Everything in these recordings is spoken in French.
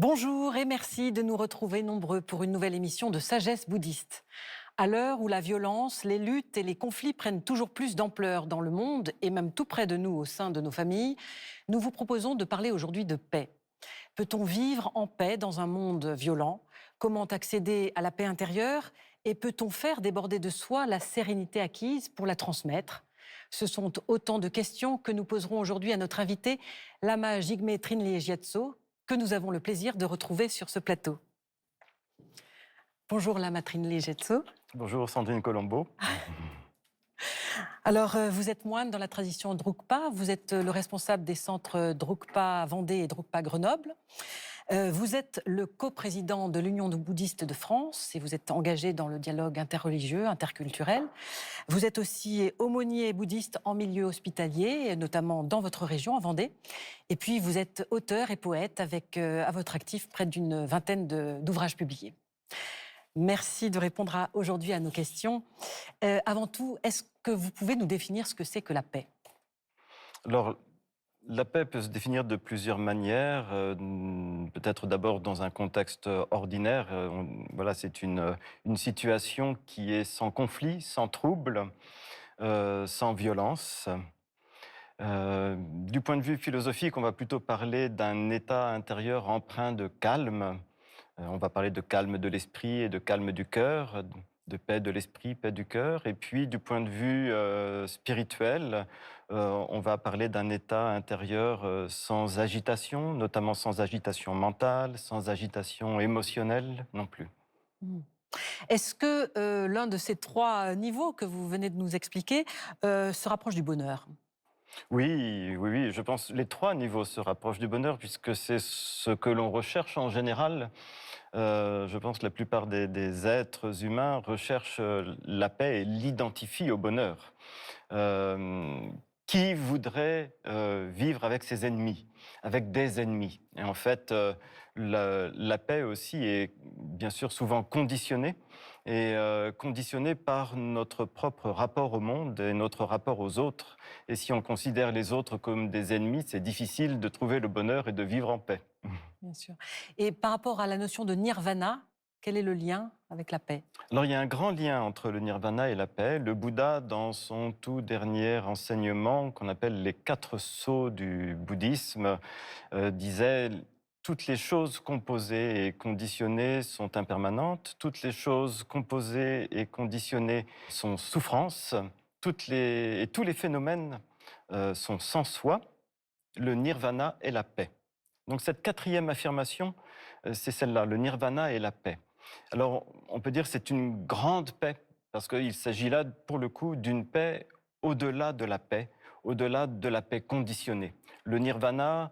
Bonjour et merci de nous retrouver nombreux pour une nouvelle émission de Sagesse bouddhiste. À l'heure où la violence, les luttes et les conflits prennent toujours plus d'ampleur dans le monde et même tout près de nous au sein de nos familles, nous vous proposons de parler aujourd'hui de paix. Peut-on vivre en paix dans un monde violent? Comment accéder à la paix intérieure? Et peut-on faire déborder de soi la sérénité acquise pour la transmettre? Ce sont autant de questions que nous poserons aujourd'hui à notre invité, Lama Jigme Trinley Gyatso, que nous avons le plaisir de retrouver sur ce plateau. Bonjour Lama Trinley Gyatso. Bonjour Sandrine Colombo. Alors, vous êtes moine dans la tradition Drukpa, vous êtes le responsable des centres Drukpa Vendée et Drukpa Grenoble. Vous êtes le coprésident de l'Union bouddhiste de France et vous êtes engagé dans le dialogue interreligieux, interculturel. Vous êtes aussi aumônier bouddhiste en milieu hospitalier, notamment dans votre région, en Vendée. Et puis, vous êtes auteur et poète avec à votre actif près d'une vingtaine d'ouvrages publiés. Merci de répondre aujourd'hui à nos questions. Avant tout, est-ce que vous pouvez nous définir ce que c'est que la paix? Alors, la paix peut se définir de plusieurs manières. Peut-être d'abord dans un contexte ordinaire. Voilà, c'est une situation qui est sans conflit, sans trouble, sans violence. Du point de vue philosophique, on va plutôt parler d'un état intérieur empreint de calme. On va parler de calme de l'esprit et de calme du cœur, de paix de l'esprit, paix du cœur. Et puis, du point de vue spirituel, on va parler d'un état intérieur sans agitation, notamment sans agitation mentale, sans agitation émotionnelle non plus. Hmm. Est-ce que l'un de ces trois niveaux que vous venez de nous expliquer se rapproche du bonheur? Oui, oui, oui, je pense que les trois niveaux se rapprochent du bonheur puisque c'est ce que l'on recherche en général. Je pense que la plupart des êtres humains recherchent la paix et l'identifient au bonheur. Euh, qui voudrait vivre avec ses ennemis, avec des ennemis? Et en fait, la paix aussi est bien sûr souvent conditionnée, et conditionnée par notre propre rapport au monde et notre rapport aux autres. Et si on considère les autres comme des ennemis, c'est difficile de trouver le bonheur et de vivre en paix. Bien sûr. Et par rapport à la notion de nirvana, quel est le lien avec la paix? Alors, il y a un grand lien entre le nirvana et la paix. Le Bouddha, dans son tout dernier enseignement, qu'on appelle les 4 sceaux du bouddhisme, disait: toutes les choses composées et conditionnées sont impermanentes, toutes les choses composées et conditionnées sont souffrances, et tous les phénomènes sont sans soi. Le nirvana est la paix. Donc cette quatrième affirmation, c'est celle-là, le nirvana est la paix. Alors on peut dire que c'est une grande paix, parce qu'il s'agit là, pour le coup, d'une paix au-delà de la paix, au-delà de la paix conditionnée. Le nirvana,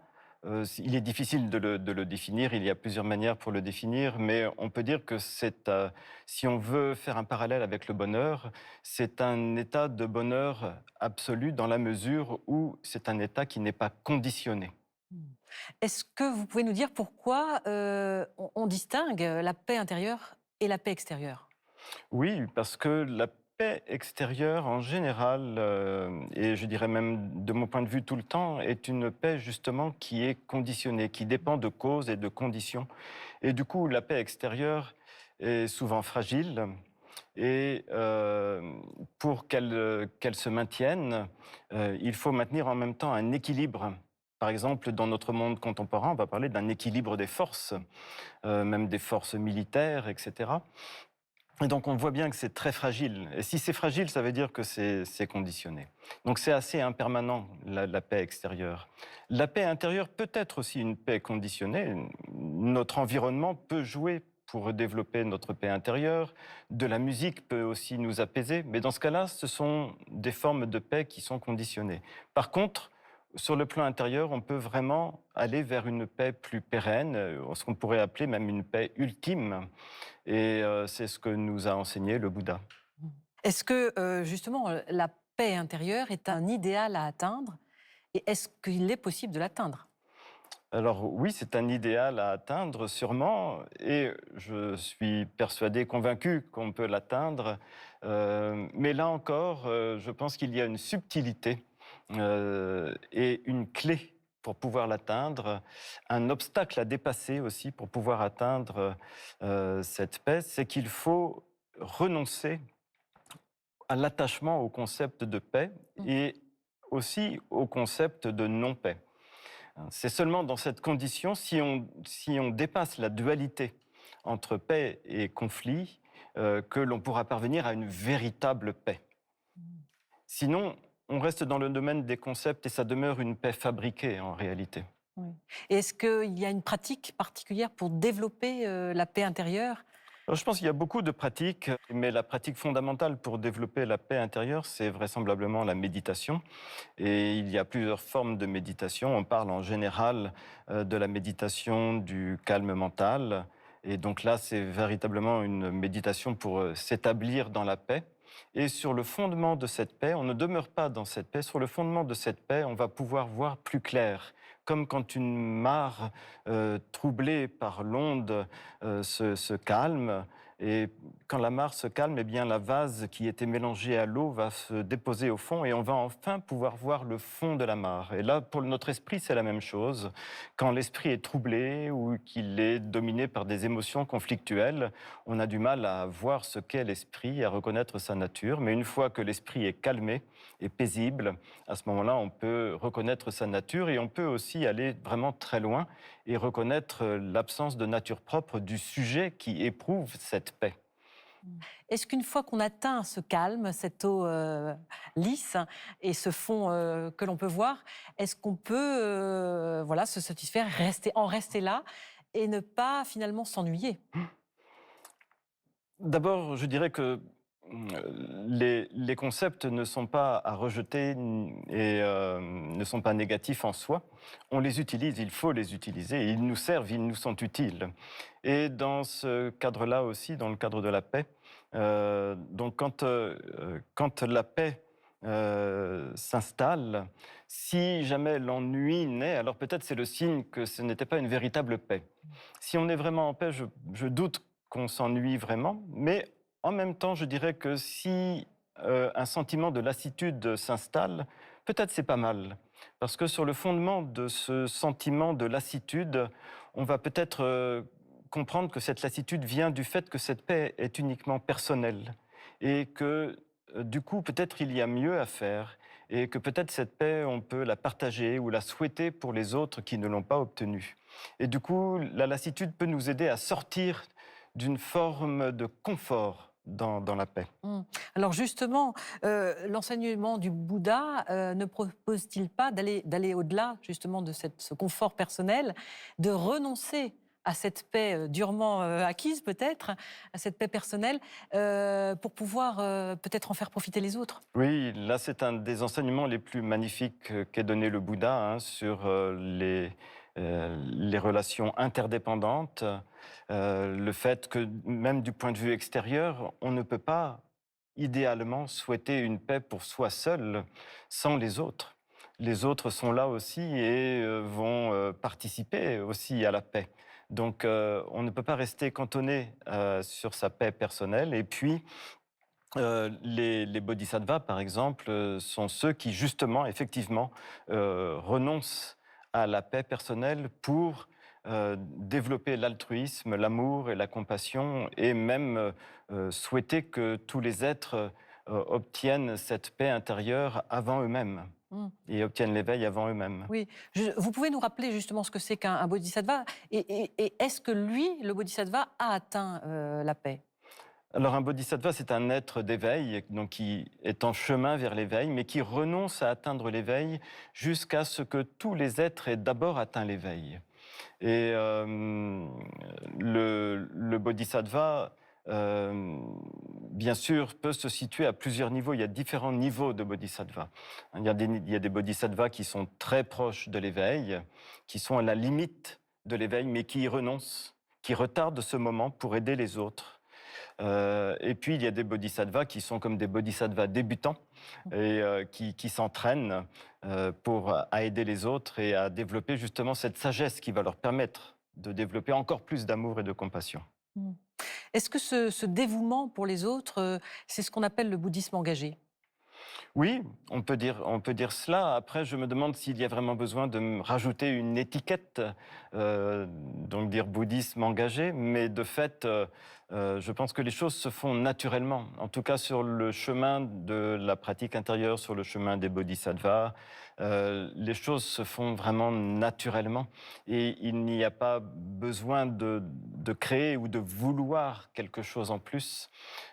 il est difficile de le définir, il y a plusieurs manières pour le définir, mais on peut dire que si on veut faire un parallèle avec le bonheur, c'est un état de bonheur absolu dans la mesure où c'est un état qui n'est pas conditionné. Hmm. Est-ce que vous pouvez nous dire pourquoi on distingue la paix intérieure et la paix extérieure? Oui, parce que la paix extérieure, en général, et je dirais même de mon point de vue tout le temps, est une paix justement qui est conditionnée, qui dépend de causes et de conditions. Et du coup, la paix extérieure est souvent fragile. Et pour qu'elle se maintienne, il faut maintenir en même temps un équilibre. Par exemple, dans notre monde contemporain, on va parler d'un équilibre des forces, même des forces militaires, etc. Et donc on voit bien que c'est très fragile. Et si c'est fragile, ça veut dire que c'est conditionné. Donc c'est assez impermanent, la paix extérieure. La paix intérieure peut être aussi une paix conditionnée. Notre environnement peut jouer pour développer notre paix intérieure. De la musique peut aussi nous apaiser. Mais dans ce cas-là, ce sont des formes de paix qui sont conditionnées. Par contre, sur le plan intérieur, on peut vraiment aller vers une paix plus pérenne, ce qu'on pourrait appeler même une paix ultime. Et c'est ce que nous a enseigné le Bouddha. Hmm. Est-ce que justement la paix intérieure est un idéal à atteindre et est-ce qu'il est possible de l'atteindre? Alors oui, c'est un idéal à atteindre sûrement, et je suis persuadé, convaincu qu'on peut l'atteindre. Mais là encore, je pense qu'il y a une subtilité et une clé pour pouvoir l'atteindre, un obstacle à dépasser aussi pour pouvoir atteindre cette paix, c'est qu'il faut renoncer à l'attachement au concept de paix Mmh. et aussi au concept de non-paix. C'est seulement dans cette condition, si on dépasse la dualité entre paix et conflit, que l'on pourra parvenir à une véritable paix. Mmh. Sinon, on reste dans le domaine des concepts et ça demeure une paix fabriquée en réalité. Oui. Et est-ce qu'il y a une pratique particulière pour développer, la paix intérieure? Alors, je pense qu'il y a beaucoup de pratiques, mais la pratique fondamentale pour développer la paix intérieure, c'est vraisemblablement la méditation. Et il y a plusieurs formes de méditation. On parle en général de la méditation du calme mental. Et donc là, c'est véritablement une méditation pour s'établir dans la paix. Et sur le fondement de cette paix, on ne demeure pas dans cette paix. Sur le fondement de cette paix, on va pouvoir voir plus clair. Comme quand une mare troublée par l'onde se calme. Et quand la mare se calme, eh bien, la vase qui était mélangée à l'eau va se déposer au fond et on va enfin pouvoir voir le fond de la mare. Et là, pour notre esprit, c'est la même chose. Quand l'esprit est troublé ou qu'il est dominé par des émotions conflictuelles, on a du mal à voir ce qu'est l'esprit, à reconnaître sa nature. Mais une fois que l'esprit est calmé et paisible, à ce moment-là, on peut reconnaître sa nature et on peut aussi aller vraiment très loin et reconnaître l'absence de nature propre du sujet qui éprouve cette paix. Mmh. Est-ce qu'une fois qu'on atteint ce calme, cette eau, lisse et ce fond, que l'on peut voir, est-ce qu'on peut, voilà, se satisfaire, rester là et ne pas finalement s'ennuyer? D'abord, je dirais que les concepts ne sont pas à rejeter et ne sont pas négatifs en soi. On les utilise, il faut les utiliser. Ils nous servent, ils nous sont utiles. Et dans ce cadre-là aussi, dans le cadre de la paix, donc quand la paix s'installe, si jamais l'ennui naît, alors peut-être c'est le signe que ce n'était pas une véritable paix. Si on est vraiment en paix, je doute qu'on s'ennuie vraiment, mais en même temps, je dirais que si un sentiment de lassitude s'installe, peut-être c'est pas mal. Parce que sur le fondement de ce sentiment de lassitude, on va peut-être comprendre que cette lassitude vient du fait que cette paix est uniquement personnelle. Et que du coup, peut-être il y a mieux à faire. Et que peut-être cette paix, on peut la partager ou la souhaiter pour les autres qui ne l'ont pas obtenue. Et du coup, la lassitude peut nous aider à sortir d'une forme de confort dans la paix. Mmh. Alors justement, l'enseignement du Bouddha, ne propose-t-il pas d'aller au-delà justement de ce confort personnel, de renoncer à cette paix, durement, acquise peut-être, à cette paix personnelle, pour pouvoir, peut-être en faire profiter les autres? Oui, là, c'est un des enseignements les plus magnifiques qu'ait donné le Bouddha hein, sur les relations interdépendantes, le fait que même du point de vue extérieur, on ne peut pas idéalement souhaiter une paix pour soi seul sans les autres. Les autres sont là aussi et vont participer aussi à la paix. Donc, on ne peut pas rester cantonné sur sa paix personnelle. Et puis, les bodhisattvas, par exemple, sont ceux qui, justement, effectivement, renoncent à la paix personnelle pour développer l'altruisme, l'amour et la compassion, et même souhaiter que tous les êtres obtiennent cette paix intérieure avant eux-mêmes Mmh. et obtiennent l'éveil avant eux-mêmes. Oui. Vous pouvez nous rappeler justement ce que c'est qu'un bodhisattva et est-ce que lui, le bodhisattva, a atteint, la paix? Alors un bodhisattva, c'est un être d'éveil, donc qui est en chemin vers l'éveil, mais qui renonce à atteindre l'éveil jusqu'à ce que tous les êtres aient d'abord atteint l'éveil. Et le bodhisattva, bien sûr, peut se situer à plusieurs niveaux. Il y a différents niveaux de bodhisattva. Il y a des bodhisattvas qui sont très proches de l'éveil, qui sont à la limite de l'éveil, mais qui y renoncent, qui retardent ce moment pour aider les autres. Et puis, il y a des bodhisattvas qui sont comme des bodhisattvas débutants et qui s'entraînent à aider les autres et à développer justement cette sagesse qui va leur permettre de développer encore plus d'amour et de compassion. Mmh. Est-ce que ce dévouement pour les autres, c'est ce qu'on appelle le bouddhisme engagé? Oui, on peut dire cela. Après, je me demande s'il y a vraiment besoin de me rajouter une étiquette, donc dire bouddhisme engagé, mais de fait, je pense que les choses se font naturellement. En tout cas, sur le chemin de la pratique intérieure, sur le chemin des bodhisattvas, les choses se font vraiment naturellement et il n'y a pas besoin de créer ou de vouloir quelque chose en plus.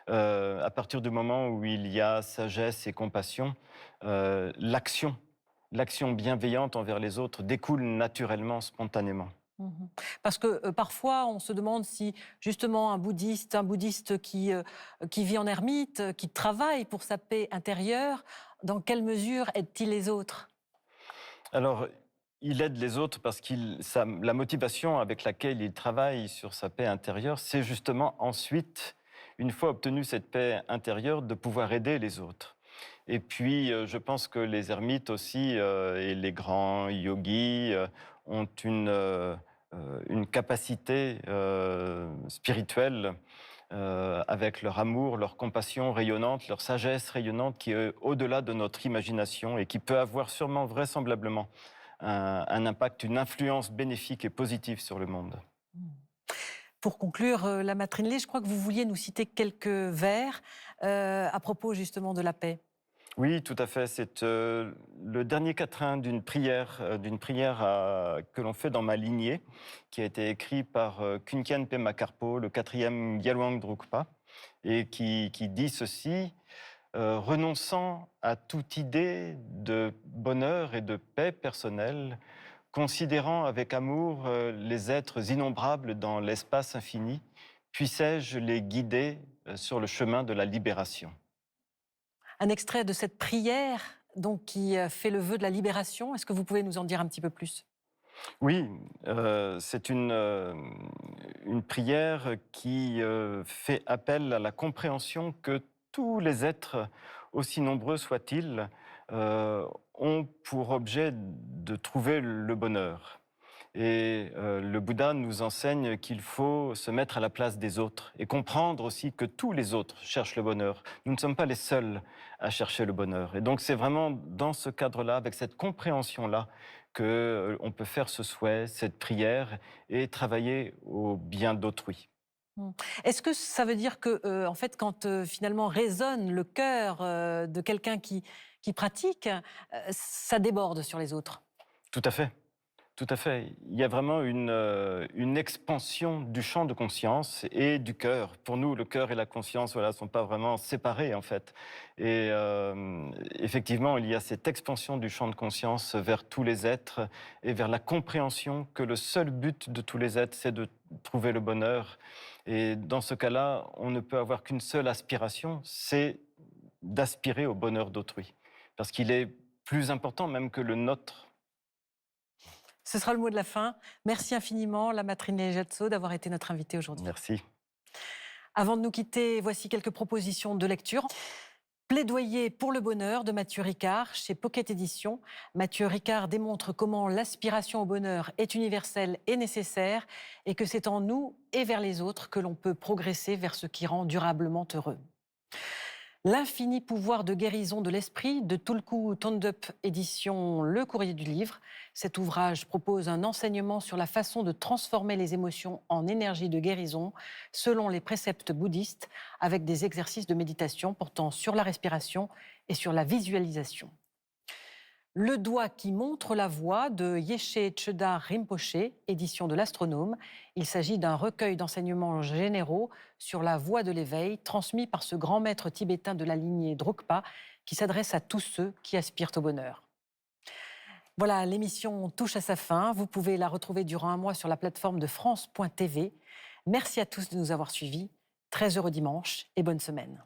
À partir du moment où il y a sagesse et compassion, l'action, l'action bienveillante envers les autres découle naturellement, spontanément. Mmh. Parce que, parfois, on se demande si justement un bouddhiste qui vit en ermite, qui travaille pour sa paix intérieure, dans quelle mesure aide-t-il les autres? Alors, il aide les autres parce la motivation avec laquelle il travaille sur sa paix intérieure, c'est justement ensuite, une fois obtenue cette paix intérieure, de pouvoir aider les autres. Et puis, je pense que les ermites aussi, et les grands yogis, ont une capacité, spirituelle, avec leur amour, leur compassion rayonnante, leur sagesse rayonnante qui est au-delà de notre imagination et qui peut avoir sûrement, vraisemblablement, un impact, une influence bénéfique et positive sur le monde. Mmh. Pour conclure, la Matrinlé, je crois que vous vouliez nous citer quelques vers, à propos justement de la paix. Oui, tout à fait. C'est le dernier quatrain que l'on fait dans ma lignée, qui a été écrit par Kunkian Pema Karpo, le quatrième Gyalwang Drukpa, et qui dit ceci: renonçant à toute idée de bonheur et de paix personnelle, considérant avec amour les êtres innombrables dans l'espace infini, puissais-je les guider sur le chemin de la libération. Un extrait de cette prière, donc qui, fait le vœu de la libération. Est-ce que vous pouvez nous en dire un petit peu plus? Oui, c'est une prière qui fait appel à la compréhension que tous les êtres, aussi nombreux soient-ils, ont pour objet de trouver le bonheur. Et le Bouddha nous enseigne qu'il faut se mettre à la place des autres et comprendre aussi que tous les autres cherchent le bonheur. Nous ne sommes pas les seuls à chercher le bonheur. Et donc c'est vraiment dans ce cadre-là, avec cette compréhension-là, que on peut faire ce souhait, cette prière et travailler au bien d'autrui. Mmh. Est-ce que ça veut dire que, en fait, quand, finalement résonne le cœur, de quelqu'un qui pratique, ça déborde sur les autres? Tout à fait. Tout à fait. Il y a vraiment une expansion du champ de conscience et du cœur. Pour nous, le cœur et la conscience, voilà, sont pas vraiment séparés, en fait. Et effectivement, il y a cette expansion du champ de conscience vers tous les êtres et vers la compréhension que le seul but de tous les êtres, c'est de trouver le bonheur. Et dans ce cas-là, on ne peut avoir qu'une seule aspiration, c'est d'aspirer au bonheur d'autrui. Parce qu'il est plus important même que le nôtre. Ce sera le mot de la fin. Merci infiniment, la Matrine Jatso, d'avoir été notre invitée aujourd'hui. Merci. Avant de nous quitter, voici quelques propositions de lecture. Plaidoyer pour le bonheur de Mathieu Ricard chez Pocket Éditions. Mathieu Ricard démontre comment l'aspiration au bonheur est universelle et nécessaire et que c'est en nous et vers les autres que l'on peut progresser vers ce qui rend durablement heureux. L'infini pouvoir de guérison de l'esprit de Tulku Thondup, édition Le Courrier du Livre. Cet ouvrage propose un enseignement sur la façon de transformer les émotions en énergie de guérison selon les préceptes bouddhistes, avec des exercices de méditation portant sur la respiration et sur la visualisation. Le doigt qui montre la voie de Yeshe Chödar Rinpoche, édition de l'Astronome. Il s'agit d'un recueil d'enseignements généraux sur la voie de l'éveil, transmis par ce grand maître tibétain de la lignée Drukpa, qui s'adresse à tous ceux qui aspirent au bonheur. Voilà, l'émission touche à sa fin. Vous pouvez la retrouver durant un mois sur la plateforme de France.tv. Merci à tous de nous avoir suivis. Très heureux dimanche et bonne semaine.